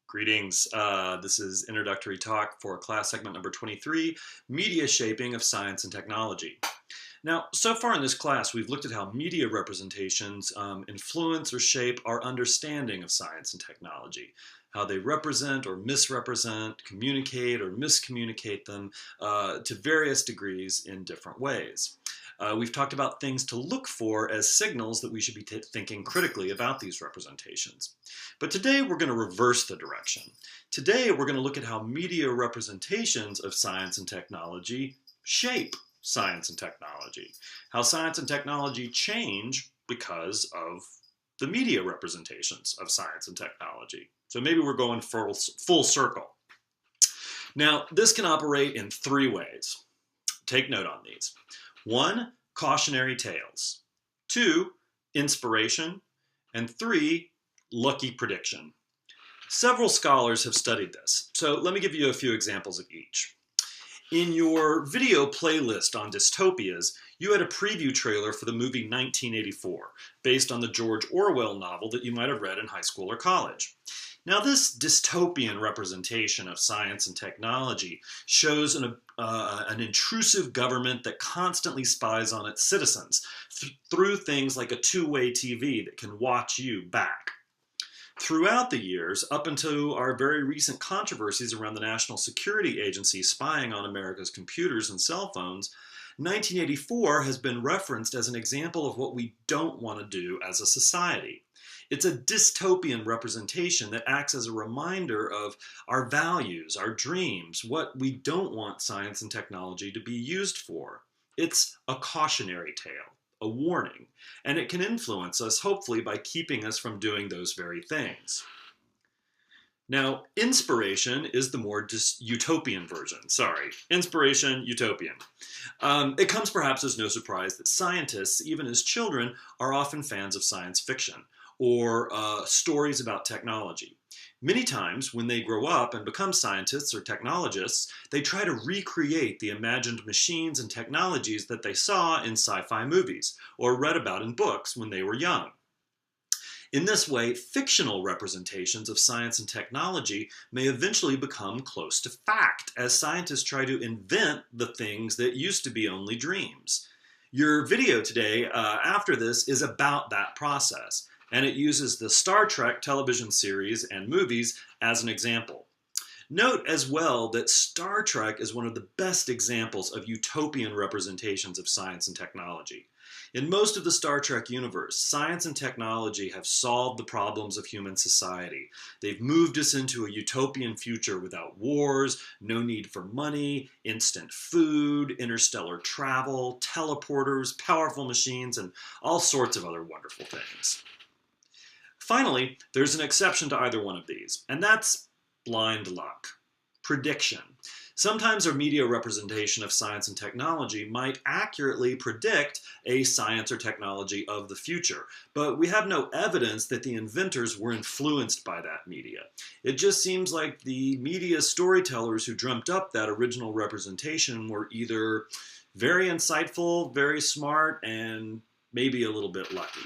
Greetings. This is introductory talk for class segment number 23, Media Shaping of Science and Technology. Now, so far in this class, we've looked at how media representations influence or shape our understanding of science and technology, how they represent or misrepresent, communicate or miscommunicate them to various degrees in different ways. We've talked about things to look for as signals that we should be thinking critically about these representations. But today we're going to reverse the direction. Today we're going to look at how media representations of science and technology shape science and technology, how science and technology change because of the media representations of science and technology. So maybe we're going full circle. Now, this can operate in three ways. Take note on these. 1, cautionary tales. 2, inspiration. And 3, lucky prediction. Several scholars have studied this, so let me give you a few examples of each. In your video playlist on dystopias, you had a preview trailer for the movie 1984, based on the George Orwell novel that you might have read in high school or college. Now, this dystopian representation of science and technology shows an intrusive government that constantly spies on its citizens through things like a two-way TV that can watch you back. Throughout the years, up until our very recent controversies around the National Security Agency spying on America's computers and cell phones, 1984 has been referenced as an example of what we don't want to do as a society. It's a dystopian representation that acts as a reminder of our values, our dreams, what we don't want science and technology to be used for. It's a cautionary tale, a warning, and it can influence us, hopefully, by keeping us from doing those very things. Now, inspiration is the more utopian version. Sorry, inspiration, utopian. It comes perhaps as no surprise that scientists, even as children, are often fans of science fiction or stories about technology. Many times, when they grow up and become scientists or technologists, they try to recreate the imagined machines and technologies that they saw in sci-fi movies or read about in books when they were young. In this way, fictional representations of science and technology may eventually become close to fact as scientists try to invent the things that used to be only dreams. Your video today, after this, is about that process, and it uses the Star Trek television series and movies as an example. Note as well that Star Trek is one of the best examples of utopian representations of science and technology. In most of the Star Trek universe, science and technology have solved the problems of human society. They've moved us into a utopian future without wars, no need for money, instant food, interstellar travel, teleporters, powerful machines, and all sorts of other wonderful things. Finally, there's an exception to either one of these, and that's blind luck, prediction. Sometimes our media representation of science and technology might accurately predict a science or technology of the future, but we have no evidence that the inventors were influenced by that media. It just seems like the media storytellers who dreamt up that original representation were either very insightful, very smart, and maybe a little bit lucky.